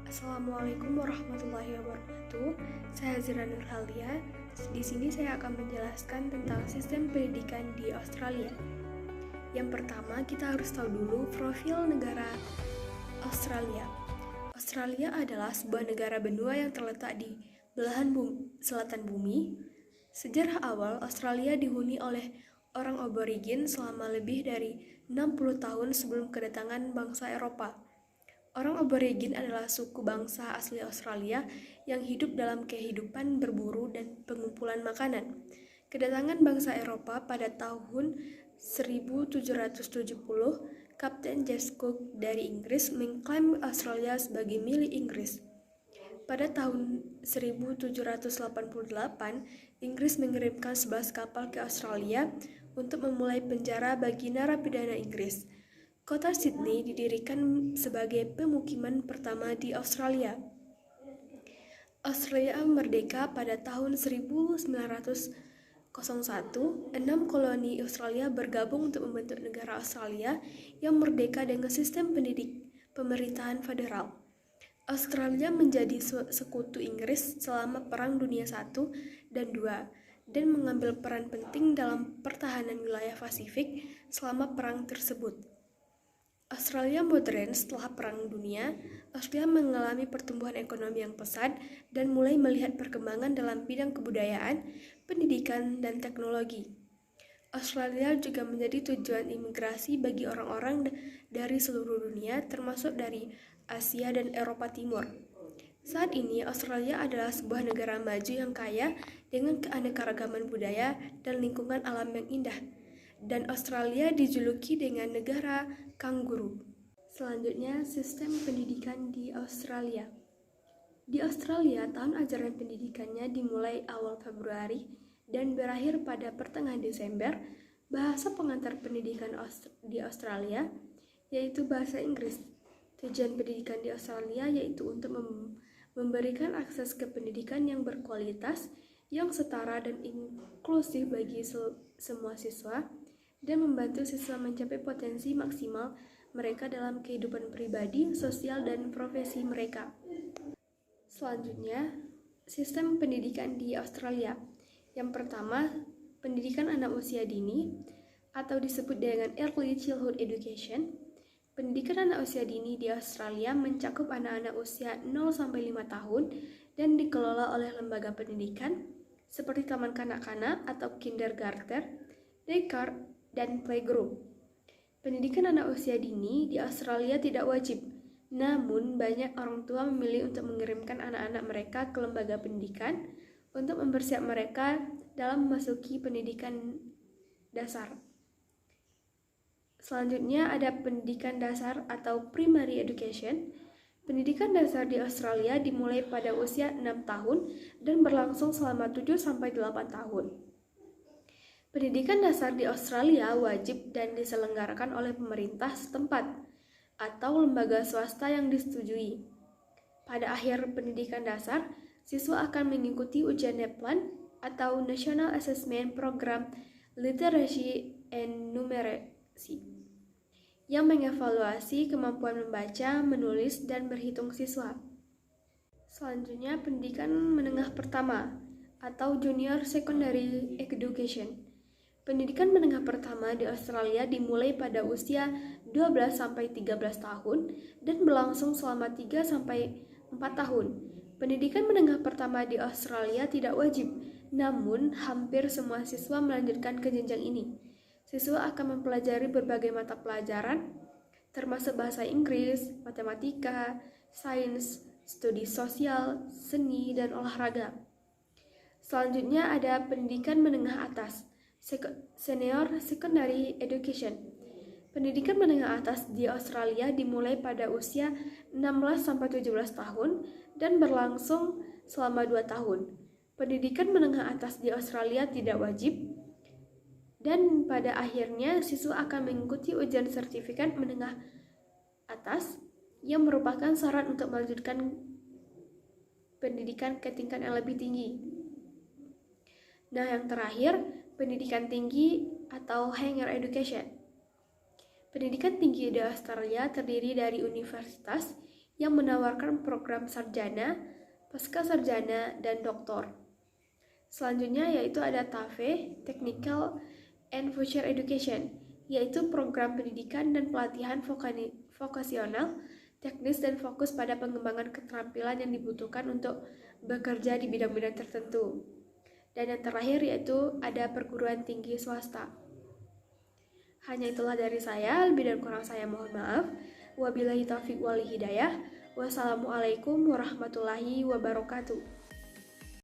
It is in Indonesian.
Assalamualaikum warahmatullahi wabarakatuh. Saya Zira Nurhalia. Di sini saya akan menjelaskan tentang sistem pendidikan di Australia. Yang pertama, kita harus tahu dulu profil negara Australia. Australia adalah sebuah negara benua yang terletak di belahan selatan bumi. Sejarah awal Australia dihuni oleh orang aborigin selama lebih dari 60 tahun sebelum kedatangan bangsa Eropa. Orang aborigin adalah suku bangsa asli Australia yang hidup dalam kehidupan berburu dan pengumpulan makanan. Kedatangan bangsa Eropa pada tahun 1770, Kapten James Cook dari Inggris mengklaim Australia sebagai milik Inggris. Pada tahun 1788, Inggris mengirimkan 11 kapal ke Australia untuk memulai penjara bagi narapidana Inggris. Kota Sydney didirikan sebagai pemukiman pertama di Australia. Australia merdeka pada tahun 1901. 6 koloni Australia bergabung untuk membentuk negara Australia yang merdeka dengan sistem pemerintahan federal. Australia menjadi sekutu Inggris selama Perang Dunia I dan II dan mengambil peran penting dalam pertahanan wilayah Pasifik selama perang tersebut. Australia modern setelah Perang Dunia, Australia mengalami pertumbuhan ekonomi yang pesat dan mulai melihat perkembangan dalam bidang kebudayaan, pendidikan, dan teknologi. Australia juga menjadi tujuan imigrasi bagi orang-orang dari seluruh dunia, termasuk dari Asia dan Eropa Timur. Saat ini, Australia adalah sebuah negara maju yang kaya dengan keanekaragaman budaya dan lingkungan alam yang indah. Dan Australia dijuluki dengan negara kanguru. Selanjutnya, sistem pendidikan di Australia. Di Australia, tahun ajaran pendidikannya dimulai awal Februari dan berakhir pada pertengahan Desember. Bahasa pengantar pendidikan di Australia yaitu bahasa Inggris. Tujuan pendidikan di Australia yaitu untuk memberikan akses ke pendidikan yang berkualitas, yang setara dan inklusif bagi semua siswa, dan membantu siswa mencapai potensi maksimal mereka dalam kehidupan pribadi, sosial, dan profesi mereka. Selanjutnya, sistem pendidikan di Australia. Yang pertama, pendidikan anak usia dini atau disebut dengan Early Childhood Education. Pendidikan anak usia dini di Australia mencakup anak-anak usia 0-5 tahun dan dikelola oleh lembaga pendidikan seperti taman kanak-kanak atau kindergarten, daycare, dan playgroup. Pendidikan anak usia dini di Australia tidak wajib, namun banyak orang tua memilih untuk mengirimkan anak-anak mereka ke lembaga pendidikan untuk mempersiapkan mereka dalam memasuki pendidikan dasar. Selanjutnya ada pendidikan dasar atau primary education. Pendidikan dasar di Australia dimulai pada usia 6 tahun dan berlangsung selama 7-8 tahun. Pendidikan dasar di Australia wajib dan diselenggarakan oleh pemerintah setempat atau lembaga swasta yang disetujui. Pada akhir pendidikan dasar, siswa akan mengikuti ujian NAPLAN atau National Assessment Program Literacy and Numeracy yang mengevaluasi kemampuan membaca, menulis, dan berhitung siswa. Selanjutnya, pendidikan menengah pertama atau Junior Secondary Education. Pendidikan menengah pertama di Australia dimulai pada usia 12-13 tahun dan berlangsung selama 3-4 tahun. Pendidikan menengah pertama di Australia tidak wajib, namun hampir semua siswa melanjutkan ke jenjang ini. Siswa akan mempelajari berbagai mata pelajaran, termasuk bahasa Inggris, matematika, sains, studi sosial, seni, dan olahraga. Selanjutnya ada pendidikan menengah atas, Senior Secondary Education. Pendidikan menengah atas di Australia dimulai pada usia 16-17 tahun dan berlangsung selama 2 tahun. Pendidikan menengah atas di Australia tidak wajib dan pada akhirnya siswa akan mengikuti ujian sertifikat menengah atas yang merupakan syarat untuk melanjutkan pendidikan ke tingkat yang lebih tinggi. Nah, yang terakhir, pendidikan tinggi atau higher education. Pendidikan tinggi di Australia terdiri dari universitas yang menawarkan program sarjana, pasca sarjana, dan doktor. Selanjutnya yaitu ada TAFE, Technical and Future Education, yaitu program pendidikan dan pelatihan vokasional, teknis dan fokus pada pengembangan keterampilan yang dibutuhkan untuk bekerja di bidang-bidang tertentu. Dan yang terakhir yaitu ada perguruan tinggi swasta. Hanya itulah dari saya, lebih dan kurang saya mohon maaf. Wabillahi taufiq wal hidayah. Wassalamualaikum warahmatullahi wabarakatuh.